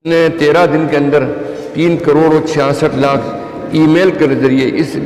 نے 13 دن کے اندر 3 کروڑ اور 66 لاکھ ای میل کے ذریعے اس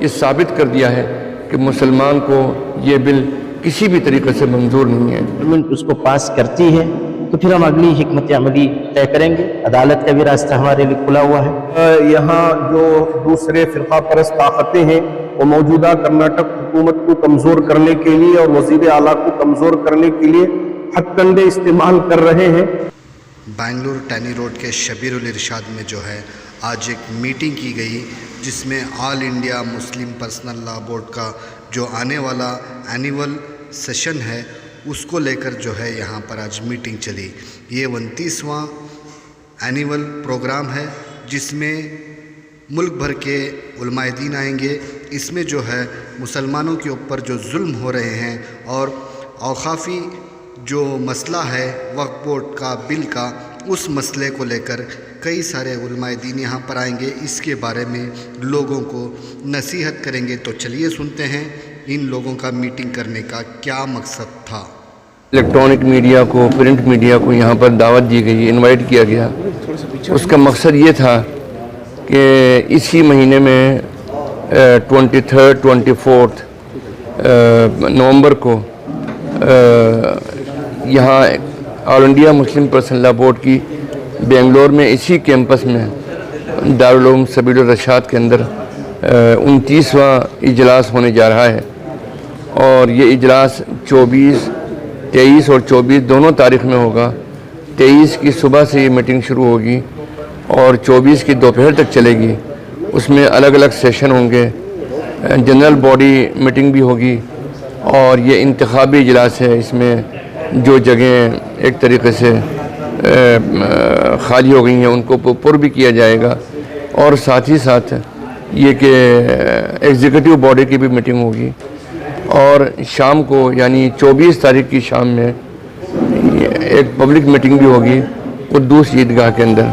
یہ ثابت کر دیا ہے کہ مسلمان کو یہ بل کسی بھی طریقے سے منظور نہیں ہے۔ گورنمنٹ اس کو پاس کرتی ہے تو پھر ہم اگلی حکمت عملی طے کریں گے۔ عدالت کا بھی راستہ ہمارے لیے کھلا ہوا ہے۔ یہاں جو دوسرے فرقہ پرست طاقتیں ہیں وہ موجودہ کرناٹک حکومت کو کمزور کرنے کے لیے اور وزیر اعلیٰ کو کمزور کرنے کے لیے ہتھ کنڈے استعمال کر رہے ہیں۔ بنگلور ٹینی روڈ کے شبیر الارشاد میں جو ہے آج ایک میٹنگ کی گئی جس میں آل انڈیا مسلم پرسنل لا بورڈ کا جو آنے والا اینیول سیشن ہے اس کو لے کر جو ہے یہاں پر آج میٹنگ چلی۔ یہ 29واں اینیول پروگرام ہے جس میں ملک بھر کے علماء دین آئیں گے۔ اس میں جو ہے مسلمانوں کے اوپر جو ظلم ہو رہے ہیں اور اوقافی جو مسئلہ ہے وقف بورڈ کا بل کا، اس مسئلے کو لے کر کئی سارے علماء دین یہاں پر آئیں گے، اس کے بارے میں لوگوں کو نصیحت کریں گے۔ تو چلیے سنتے ہیں ان لوگوں کا میٹنگ کرنے کا کیا مقصد تھا۔ الیکٹرانک میڈیا کو، پرنٹ میڈیا کو یہاں پر دعوت دی گئی، انوائٹ کیا گیا۔ اس کا مقصد یہ تھا کہ اسی مہینے میں 23 24 نومبر کو یہاں آل انڈیا مسلم پرسنل لا بورڈ کی بنگلور میں اسی کیمپس میں دارالعلوم شبیر الارشاد کے اندر 29واں اجلاس ہونے جا رہا ہے، اور یہ اجلاس 23 اور 24 دونوں تاریخ میں ہوگا۔ 23 کی صبح سے یہ میٹنگ شروع ہوگی اور 24 کی دوپہر تک چلے گی۔ اس میں الگ الگ سیشن ہوں گے، جنرل باڈی میٹنگ بھی ہوگی، اور یہ انتخابی اجلاس ہے۔ اس میں جو جگہیں ایک طریقے سے خالی ہو گئی ہیں ان کو پر بھی کیا جائے گا، اور ساتھ ہی ساتھ یہ کہ ایگزیکٹو باڈی کی بھی میٹنگ ہوگی، اور شام کو یعنی 24 تاریخ کی شام میں ایک پبلک میٹنگ بھی ہوگی قدوس عیدگاہ کے اندر۔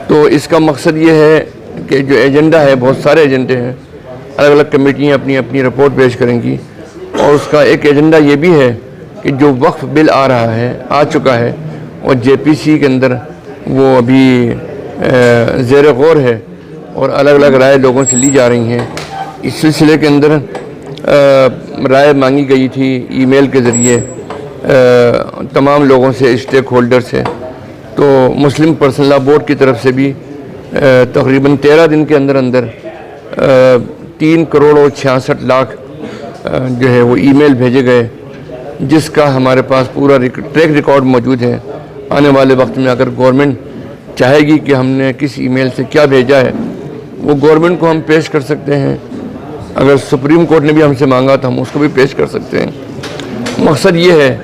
تو اس کا مقصد یہ ہے کہ جو ایجنڈا ہے، بہت سارے ایجنڈے ہیں، الگ الگ کمیٹیاں اپنی اپنی رپورٹ پیش کریں گی، اور اس کا ایک ایجنڈا یہ بھی ہے کہ جو وقف بل آ رہا ہے، آ چکا ہے، اور جے پی سی کے اندر وہ ابھی زیر غور ہے، اور الگ الگ رائے لوگوں سے لی جا رہی ہیں۔ اس سلسلے کے اندر رائے مانگی گئی تھی ای میل کے ذریعے تمام لوگوں سے، اسٹیک ہولڈر سے۔ تو مسلم پرسنل لا بورڈ کی طرف سے بھی تقریباً 13 دن کے اندر اندر 3 کروڑ اور 66 لاکھ جو ہے وہ ای میل بھیجے گئے، جس کا ہمارے پاس پورا ٹریک ریکارڈ موجود ہے۔ آنے والے وقت میں اگر گورنمنٹ چاہے گی کہ ہم نے کس ای میل سے کیا بھیجا ہے، وہ گورنمنٹ کو ہم پیش کر سکتے ہیں۔ اگر سپریم کورٹ نے بھی ہم سے مانگا تو ہم اس کو بھی پیش کر سکتے ہیں۔ مقصد یہ ہے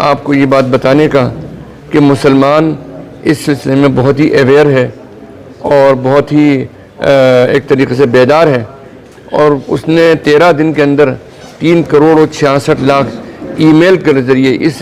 آپ کو یہ بات بتانے کا کہ مسلمان اس سلسلے میں بہت ہی اویئر ہے اور بہت ہی ایک طریقے سے بیدار ہے، اور اس نے 13 دن کے اندر 3 کروڑ اور 66 لاکھ ای میل کے ذریعے اس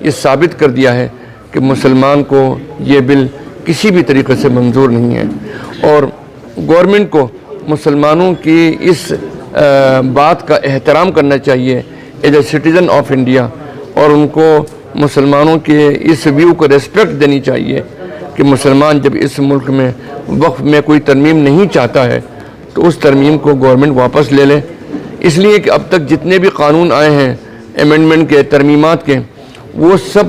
یہ ثابت کر دیا ہے کہ مسلمان کو یہ بل کسی بھی طریقے سے منظور نہیں ہے، اور گورنمنٹ کو مسلمانوں کی اس بات کا احترام کرنا چاہیے as a citizen of India, اور ان کو مسلمانوں کے اس ویو کو ریسپیکٹ دینی چاہیے کہ مسلمان جب اس ملک میں وقف میں کوئی ترمیم نہیں چاہتا ہے تو اس ترمیم کو گورنمنٹ واپس لے لے۔ اس لیے کہ اب تک جتنے بھی قانون آئے ہیں امینڈمنٹ کے، ترمیمات کے، وہ سب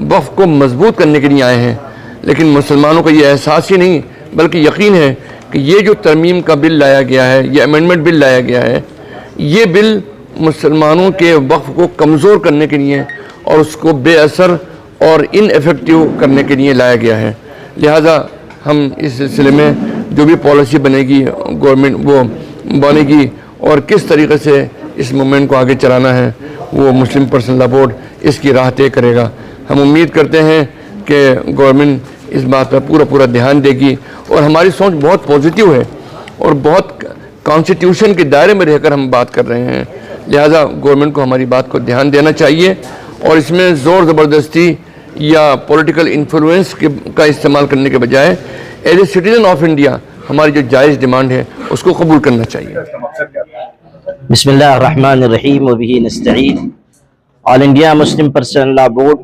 وقف کو مضبوط کرنے کے لیے آئے ہیں، لیکن مسلمانوں کو یہ احساس ہی نہیں بلکہ یقین ہے کہ یہ جو ترمیم کا بل لایا گیا ہے، یہ امینڈمنٹ بل لایا گیا ہے، یہ بل مسلمانوں کے وقف کو کمزور کرنے کے لیے اور اس کو بے اثر اور ان ایفیکٹیو کرنے کے لیے لایا گیا ہے۔ لہٰذا ہم اس سلسلے میں جو بھی پالیسی بنے گی گورنمنٹ وہ بنے گی، اور کس طریقے سے اس موومنٹ کو آگے چلانا ہے وہ مسلم پرسنل لا بورڈ اس کی راہ طے کرے گا۔ ہم امید کرتے ہیں کہ گورنمنٹ اس بات پر پورا دھیان دے گی، اور ہماری سوچ بہت پازیٹیو ہے اور بہت کانسٹیٹیوشن کے دائرے میں رہ کر ہم بات کر رہے ہیں۔ لہٰذا گورنمنٹ کو ہماری بات کو دھیان دینا چاہیے، اور اس میں زور زبردستی یا پولیٹیکل انفلوئنس کا استعمال کرنے کے بجائے as a citizen of India ہماری جو جائز ڈیمانڈ ہے اس کو قبول کرنا چاہیے۔ بسم اللہ الرحمن الرحیم وبہ نستعین۔ آل انڈیا مسلم پرسنل لا بورڈ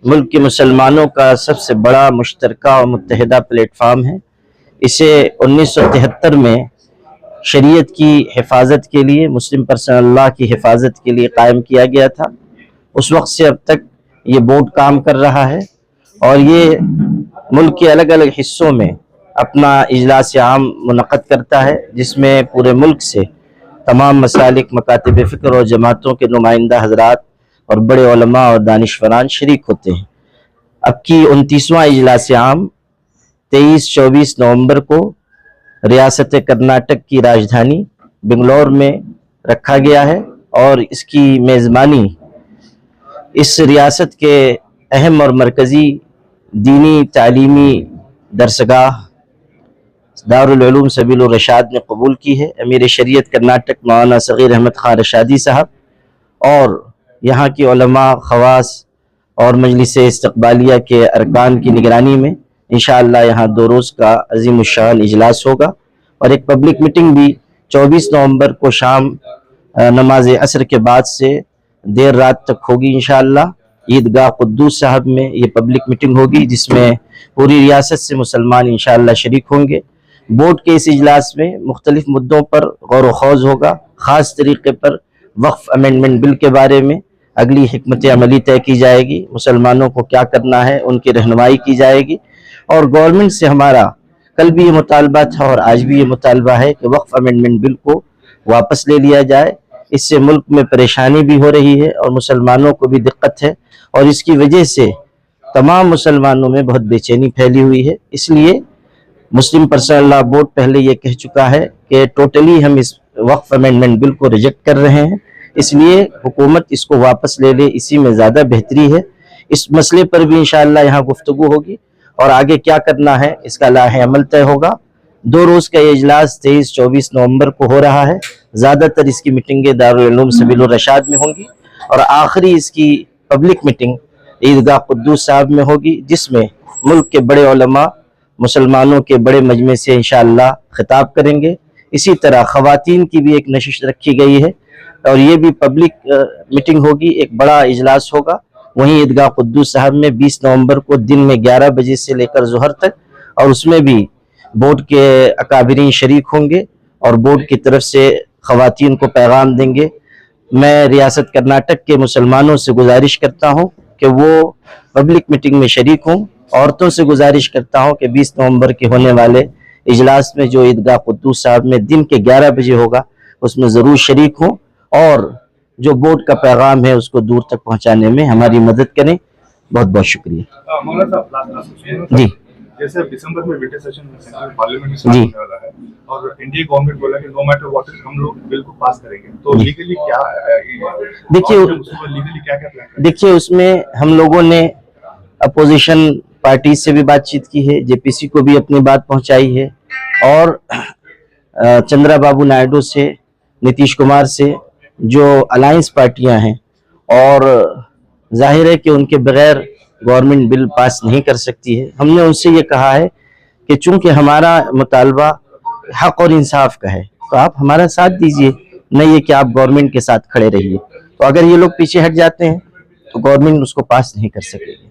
ملک کے مسلمانوں کا سب سے بڑا مشترکہ اور متحدہ پلیٹ فارم ہے۔ اسے 1973 میں شریعت کی حفاظت کے لیے، مسلم پرسنل لاء کی حفاظت کے لیے قائم کیا گیا تھا۔ اس وقت سے اب تک یہ بورڈ کام کر رہا ہے اور یہ ملک کے الگ الگ حصوں میں اپنا اجلاس عام منعقد کرتا ہے، جس میں پورے ملک سے تمام مسالک، مکاتب فکر اور جماعتوں کے نمائندہ حضرات اور بڑے علماء اور دانشوران شریک ہوتے ہیں۔ اب کی 29واں اجلاس عام 23-24 نومبر کو ریاست کرناٹک کی راجدھانی بنگلور میں رکھا گیا ہے، اور اس کی میزبانی اس ریاست کے اہم اور مرکزی دینی تعلیمی درسگاہ دارالعلوم سبیل الرشاد نے قبول کی ہے۔ امیر شریعت کرناٹک مولانا صغیر احمد خان رشادی صاحب اور یہاں کی علماء، خواص اور مجلس استقبالیہ کے ارکان کی نگرانی میں انشاءاللہ یہاں 2 روز کا عظیم الشان اجلاس ہوگا، اور ایک پبلک میٹنگ بھی 24 نومبر کو شام نماز عصر کے بعد سے دیر رات تک ہوگی انشاءاللہ۔ عیدگاہ قدوس صاحب میں یہ پبلک میٹنگ ہوگی، جس میں پوری ریاست سے مسلمان انشاءاللہ شریک ہوں گے۔ بورڈ کے اس اجلاس میں مختلف مدوں پر غور و خوض ہوگا، خاص طریقے پر وقف امینڈمنٹ بل کے بارے میں اگلی حکمت عملی طے کی جائے گی، مسلمانوں کو کیا کرنا ہے ان کی رہنمائی کی جائے گی، اور گورنمنٹ سے ہمارا کل بھی یہ مطالبہ تھا اور آج بھی یہ مطالبہ ہے کہ وقف امینڈمنٹ بل کو واپس لے لیا جائے۔ اس سے ملک میں پریشانی بھی ہو رہی ہے اور مسلمانوں کو بھی دقت ہے، اور اس کی وجہ سے تمام مسلمانوں میں بہت بے چینی پھیلی ہوئی ہے۔ اس لیے مسلم پرسنل لاء بورڈ پہلے یہ کہہ چکا ہے کہ ٹوٹلی ہم اس وقف امینڈمنٹ بل کو ریجیکٹ کر رہے ہیں، اس لیے حکومت اس کو واپس لے لے، اسی میں زیادہ بہتری ہے۔ اس مسئلے پر بھی انشاءاللہ یہاں گفتگو ہوگی، اور آگے کیا کرنا ہے اس کا لاہ عمل طے ہوگا۔ 2 روز کا یہ اجلاس 23-24 نومبر کو ہو رہا ہے۔ زیادہ تر اس کی میٹنگیں دارالعلوم سبیل الرشاد میں ہوں گی، اور آخری اس کی پبلک میٹنگ عیدگاہ قدوس صاحب میں ہوگی، جس میں ملک کے بڑے علماء مسلمانوں کے بڑے مجمع سے انشاءاللہ خطاب کریں گے۔ اسی طرح خواتین کی بھی ایک نشست رکھی گئی ہے، اور یہ بھی پبلک میٹنگ ہوگی، ایک بڑا اجلاس ہوگا وہیں عیدگاہ قدوس صاحب میں 20 نومبر کو دن میں 11 بجے سے لے کر ظہر تک، اور اس میں بھی بورڈ کے اکابرین شریک ہوں گے اور بورڈ کی طرف سے خواتین کو پیغام دیں گے۔ میں ریاست کرناٹک کے مسلمانوں سے گزارش کرتا ہوں کہ وہ پبلک میٹنگ میں شریک ہوں، عورتوں سے گزارش کرتا ہوں کہ 20 نومبر کے ہونے والے اجلاس میں جو عیدگاہ قدوس صاحب میں دن کے 11 بجے ہوگا اس میں ضرور شریک ہوں، اور جو بورڈ کا پیغام ہے اس کو دور تک پہنچانے میں ہماری مدد کریں۔ بہت بہت شکریہ۔ مولانا صاحب جی، جیسے دسمبر میں ونٹر سیشن میں پارلیمنٹ میں ہونے والا ہے، اور انڈیا گورنمنٹ بولا کہ نو میٹر واٹ ہم لوگ بل کو پاس کریں گے، تو لیگلی کیا دیکھیے اس میں ہم لوگوں نے اپوزیشن پارٹی سے بھی بات چیت کی ہے، جے پی سی کو بھی اپنی بات پہنچائی ہے، اور چندرا بابو نائیڈو سے، نتیش کمار سے، جو الائنس پارٹیاں ہیں، اور ظاہر ہے کہ ان کے بغیر گورنمنٹ بل پاس نہیں کر سکتی ہے۔ ہم نے ان سے یہ کہا ہے کہ چونکہ ہمارا مطالبہ حق اور انصاف کا ہے تو آپ ہمارا ساتھ دیجئے، نہ یہ کہ آپ گورنمنٹ کے ساتھ کھڑے رہیے۔ تو اگر یہ لوگ پیچھے ہٹ جاتے ہیں تو گورنمنٹ اس کو پاس نہیں کر سکے گی،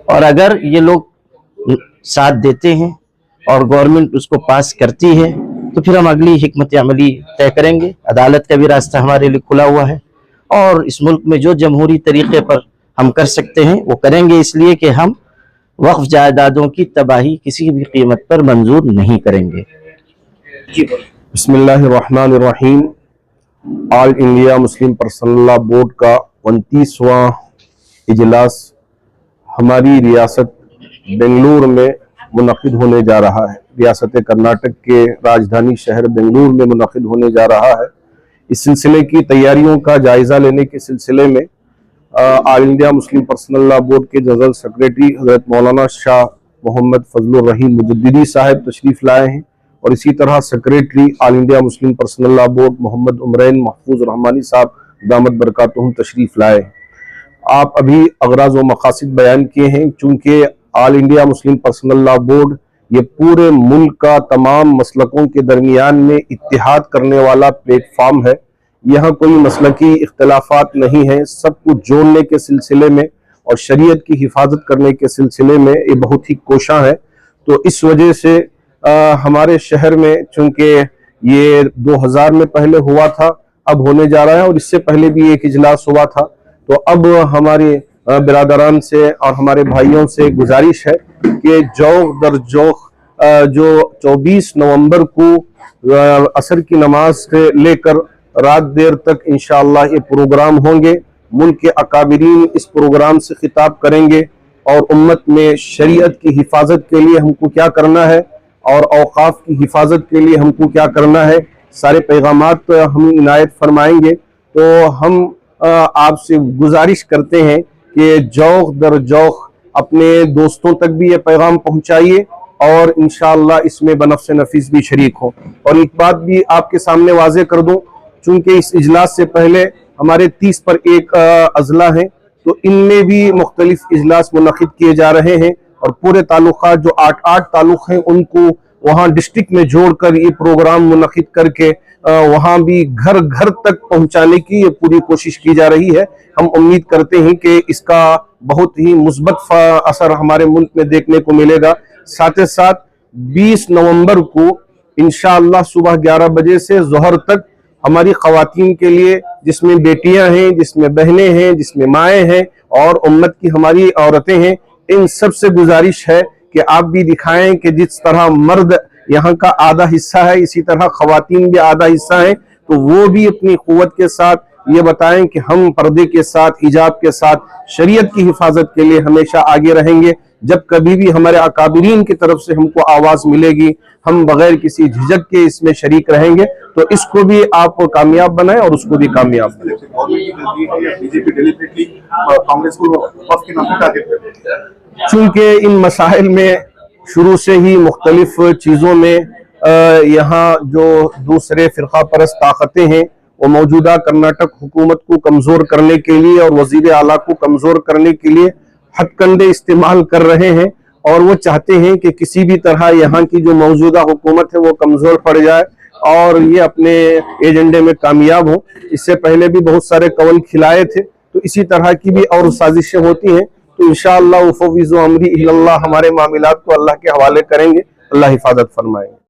اور اگر یہ لوگ ساتھ دیتے ہیں اور گورنمنٹ اس کو پاس کرتی ہے تو پھر ہم اگلی حکمت عملی طے کریں گے۔ عدالت کا بھی راستہ ہمارے لیے کھلا ہوا ہے، اور اس ملک میں جو جمہوری طریقے پر ہم کر سکتے ہیں وہ کریں گے، اس لیے کہ ہم وقف جائیدادوں کی تباہی کسی بھی قیمت پر منظور نہیں کریں گے۔ بسم اللہ الرحمن الرحیم۔ All India Muslim Personal Law Board کا 29واں اجلاس ہماری ریاست بنگلور میں منعقد ہونے جا رہا ہے۔ ریاست کرناٹک کے راجدھانی شہر بنگلور میں منعقد ہونے جا رہا ہے۔ اس سلسلے کی تیاریوں کا جائزہ لینے کے سلسلے میں All India Muslim Personal Law Board کے جنرل سیکریٹری حضرت مولانا شاہ محمد فضل الرحیم مجددی صاحب تشریف لائے ہیں، اور اسی طرح secretary All India Muslim Personal Law Board Muhammad Umrain Mahfooz Rahmani صاحب دامت برکاتہم تشریف لائے ہیں۔ آپ ابھی اغراض و مقاصد بیان کیے ہیں۔ چونکہ All India Muslim Personal Law Board یہ پورے ملک کا تمام مسلکوں کے درمیان میں اتحاد کرنے والا پلیٹ فارم ہے، یہاں کوئی مسلکی اختلافات نہیں ہیں، سب کو جوڑنے کے سلسلے میں اور شریعت کی حفاظت کرنے کے سلسلے میں یہ بہت ہی کوشاں ہے. تو اس وجہ سے ہمارے شہر میں چونکہ یہ 2000 میں پہلے ہوا تھا, اب ہونے جا رہا ہے, اور اس سے پہلے بھی ایک اجلاس ہوا تھا. تو اب ہمارے برادران سے اور ہمارے بھائیوں سے گزارش ہے کہ جوق در جوق جو 24 نومبر کو عصر کی نماز سے لے کر رات دیر تک انشاءاللہ یہ پروگرام ہوں گے. ملک کے اکابرین اس پروگرام سے خطاب کریں گے اور امت میں شریعت کی حفاظت کے لیے ہم کو کیا کرنا ہے اور اوقاف کی حفاظت کے لیے ہم کو کیا کرنا ہے, سارے پیغامات ہم عنایت فرمائیں گے. تو ہم آپ سے گزارش کرتے ہیں کہ جوق در جوق اپنے دوستوں تک بھی یہ پیغام پہنچائیے اور انشاءاللہ اس میں بنفس نفیس بھی شریک ہو. اور ایک بات بھی آپ کے سامنے واضح کر دوں, چونکہ اس اجلاس سے پہلے ہمارے 30 پر ایک اضلاع ہیں, تو ان میں بھی مختلف اجلاس منعقد کیے جا رہے ہیں, اور پورے تعلقات جو 8 تعلق ہیں ان کو وہاں ڈسٹرکٹ میں جوڑ کر یہ پروگرام منعقد کر کے وہاں بھی گھر گھر تک پہنچانے کی یہ پوری کوشش کی جا رہی ہے. ہم امید کرتے ہیں کہ اس کا بہت ہی مثبت اثر ہمارے ملک میں دیکھنے کو ملے گا. ساتھ ساتھ 20 نومبر کو انشاءاللہ صبح 11 بجے سے ظہر تک ہماری خواتین کے لیے, جس میں بیٹیاں ہیں, جس میں بہنیں ہیں, جس میں مائیں ہیں, اور امت کی ہماری عورتیں ہیں, ان سب سے گزارش ہے کہ آپ بھی دکھائیں کہ جس طرح مرد یہاں کا آدھا حصہ ہے اسی طرح خواتین بھی آدھا حصہ ہیں. تو وہ بھی اپنی قوت کے ساتھ یہ بتائیں کہ ہم پردے کے ساتھ, حجاب کے ساتھ شریعت کی حفاظت کے لیے ہمیشہ آگے رہیں گے. جب کبھی بھی ہمارے اکابرین کی طرف سے ہم کو آواز ملے گی, ہم بغیر کسی جھجک کے اس میں شریک رہیں گے. تو اس کو بھی آپ کامیاب بنائیں اور اس کو بھی کامیاب بنائیں. چونکہ ان مسائل میں شروع سے ہی مختلف چیزوں میں یہاں جو دوسرے فرقہ پرست طاقتیں ہیں وہ موجودہ کرناٹک حکومت کو کمزور کرنے کے لیے اور وزیر اعلیٰ کو کمزور کرنے کے لیے ہتھ کنڈے استعمال کر رہے ہیں, اور وہ چاہتے ہیں کہ کسی بھی طرح یہاں کی جو موجودہ حکومت ہے وہ کمزور پڑ جائے اور یہ اپنے ایجنڈے میں کامیاب ہوں. اس سے پہلے بھی بہت سارے قول کھلائے تھے, تو اسی طرح کی بھی اور سازشیں ہوتی ہیں. تو انشاءاللہ وفوض امری الی اللہ, ہمارے معاملات کو اللہ کے حوالے کریں گے. اللہ حفاظت فرمائیں.